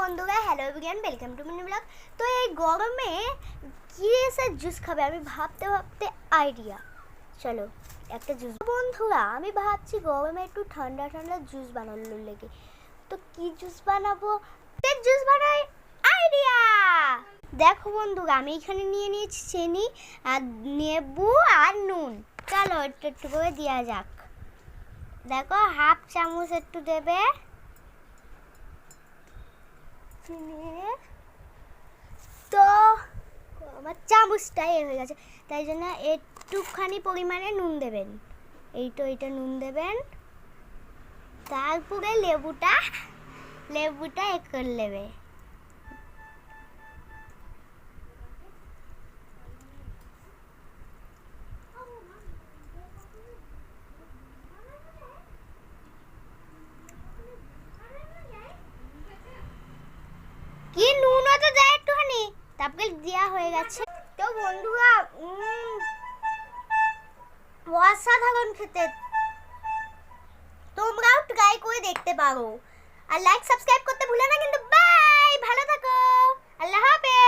বন্ধুরা, hello everyone, welcome to mini blog. তো এই গরমে কি এসে জুস খাবে আমি ভাবতে ভাবতে আইডিয়া, চলো একটা জুস। বন্ধুরা, আমি ভাবছি গরমে একটু ঠান্ডা ঠান্ডা জুস বানানোর লেগে। তো কি জুস বানাবো? জুস বানাই আইডিয়া। দেখো বন্ধুরা, আমি এখানে নিয়ে নিয়েছি চিনি আর লেবু আর নুন। চলো একটু একটু করে দেওয়া যাক। দেখো হাফ চামচ একটু দেবে তো আমার চামচটাই হয়ে গেছে, তাই জন্য একটুখানি পরিমাণে নুন দেবেন। এইটা নুন দেবেন, তারপরে লেবুটা করে নেবে। কি নুনও তো দেয় একটুখানি, তারপরে দেওয়া হয়ে গেছে। তো বন্ধুরা, অসাধারণ খেতে, তোমরাও ট্রাই করে দেখতে পারো। আর লাইক সাবস্ক্রাইব করতে ভুলো না কিন্তু। বাই, ভালো থাকো, আল্লাহ হাফেজ।